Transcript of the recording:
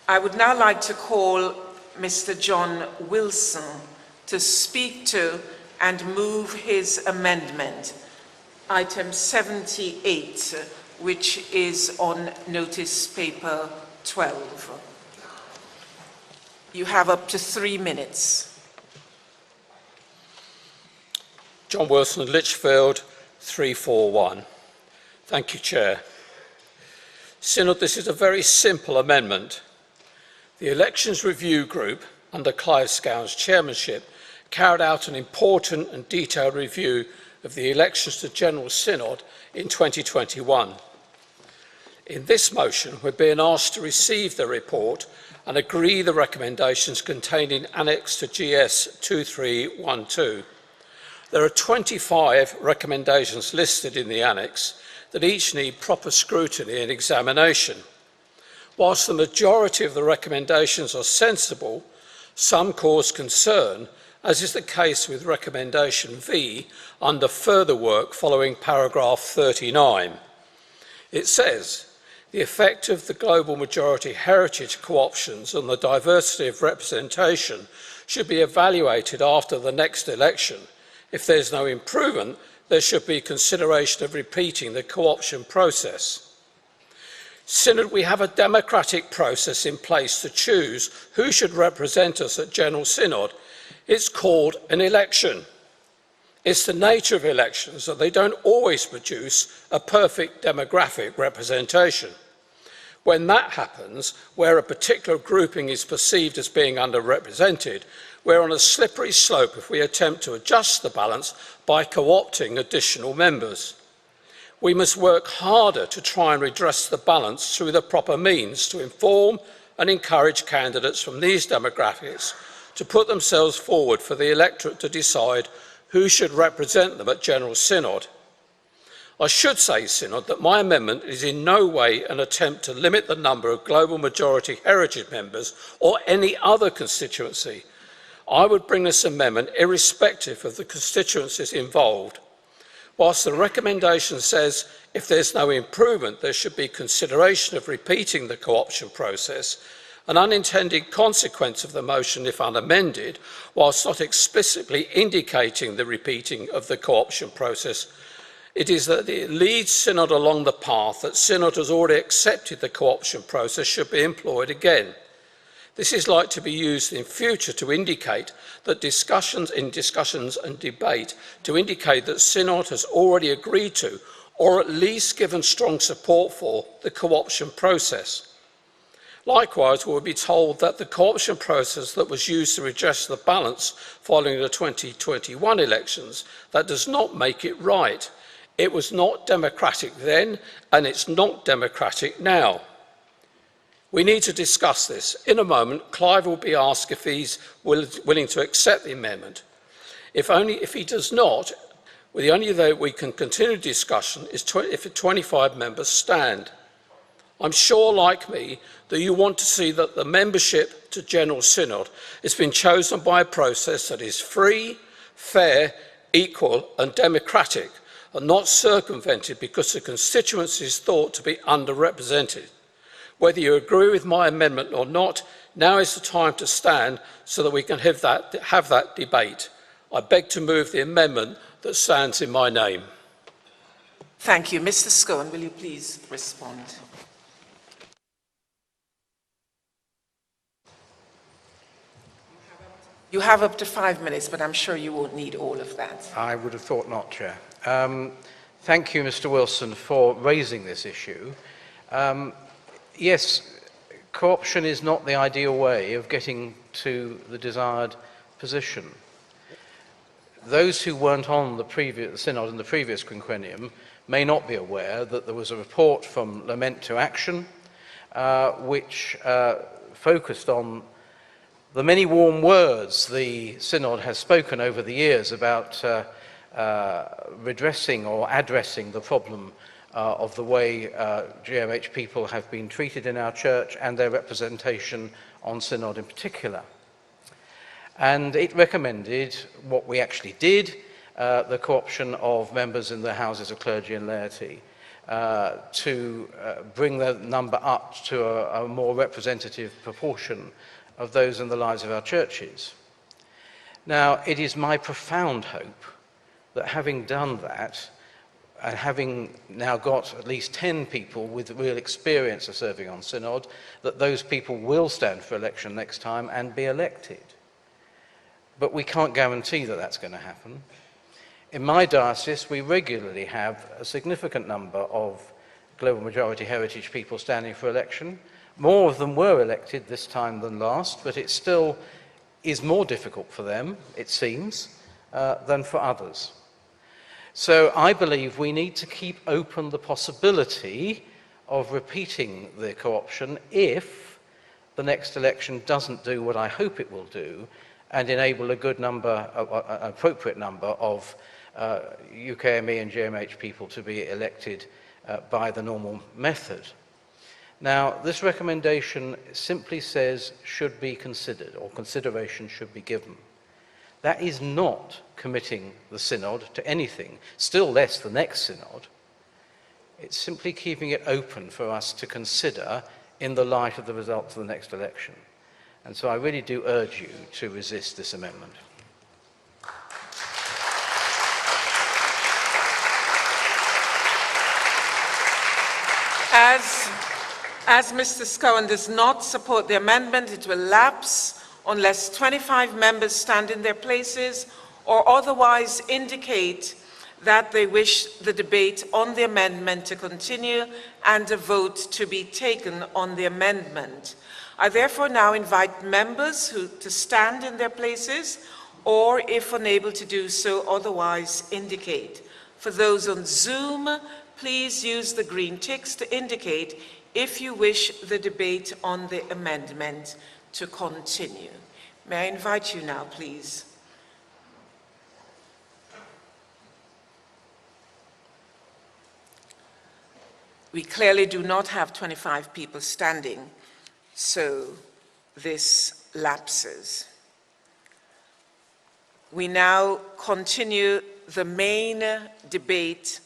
I would now like to call Mr. John Wilson to speak to and move his amendment, item 78, which is on notice paper 12. You have up to 3 minutes. John Wilson, Lichfield, 341. Thank you, Chair. Synod, this is a very simple amendment. The Elections Review Group, under Clive Scown's chairmanship, carried out an important and detailed review of the elections to General Synod in 2021. In this motion, we're being asked to receive the report and agree the recommendations contained in Annex to GS 2312. There are 25 recommendations listed in the Annex that each need proper scrutiny and examination. Whilst the majority of the recommendations are sensible, some cause concern, as is the case with recommendation V under further work following paragraph 39. It says, the effect of the global majority heritage co-options on the diversity of representation should be evaluated after the next election. If there's no improvement, there should be consideration of repeating the co-option process. Synod, we have a democratic process in place to choose who should represent us at General Synod. It's called an election. It's the nature of elections that they don't always produce a perfect demographic representation. When that happens, where a particular grouping is perceived as being underrepresented, we're on a slippery slope if we attempt to adjust the balance by co-opting additional members. We must work harder to try and redress the balance through the proper means to inform and encourage candidates from these demographics to put themselves forward for the electorate to decide who should represent them at General Synod. I should say, Synod, that my amendment is in no way an attempt to limit the number of global majority heritage members or any other constituency. I would bring this amendment irrespective of the constituencies involved. Whilst the recommendation says if there's no improvement, there should be consideration of repeating the co-option process, an unintended consequence of the motion, if unamended, whilst not explicitly indicating the repeating of the co-option process, it is that it leads Synod along the path that Synod has already accepted the co-option process should be employed again. This is like to be used in future to indicate that discussions and debate to indicate that Synod has already agreed to, or at least given strong support for, the co-option process. Likewise, we will be told that the co-option process that was used to redress the balance following the 2021 elections, that does not make it right. It was not democratic then, and it's not democratic now. We need to discuss this. In a moment, Clive will be asked if he's willing to accept the amendment. If he does not, the only way we can continue discussion is if 25 members stand. I'm sure, like me, that you want to see that the membership to General Synod has been chosen by a process that is free, fair, equal and democratic, and not circumvented because the constituency is thought to be underrepresented. Whether you agree with my amendment or not, now is the time to stand so that we can have that debate. I beg to move the amendment that stands in my name. Thank you. Mr. Scone, will you please respond? You have up to 5 minutes, but I'm sure you won't need all of that. I would have thought not, Chair. Thank you, Mr. Wilson, for raising this issue. Yes, co-option is not the ideal way of getting to the desired position. Those who weren't on the previous synod in the previous quinquennium may not be aware that there was a report from Lament to Action which focused on the many warm words the synod has spoken over the years about redressing or addressing the problem of the way GMH people have been treated in our church and their representation on synod in particular. And it recommended what we actually did, the co-option of members in the houses of clergy and laity. to bring the number up to a more representative proportion of those in the lives of our churches. Now, it is my profound hope that having done that, and having now got at least 10 people with real experience of serving on synod, that those people will stand for election next time and be elected. But we can't guarantee that that's going to happen. In my diocese, we regularly have a significant number of global majority heritage people standing for election. More of them were elected this time than last, but it still is more difficult for them, it seems, than for others. So I believe we need to keep open the possibility of repeating the co-option if the next election doesn't do what I hope it will do and enable a good number, an appropriate number of UKME and GMH people to be elected by the normal method. Now, this recommendation simply says should be considered, or consideration should be given. That is not committing the synod to anything, still less the next synod. It's simply keeping it open for us to consider in the light of the results of the next election. And so I really do urge you to resist this amendment. As Mr. Scowen does not support the amendment, it will lapse unless 25 members stand in their places or otherwise indicate that they wish the debate on the amendment to continue and a vote to be taken on the amendment. I therefore now invite members to stand in their places or, if unable to do so, otherwise indicate. For those on Zoom, please use the green ticks to indicate if you wish the debate on the amendment to continue. May I invite you now, please? We clearly do not have 25 people standing, so this lapses. We now continue the main debate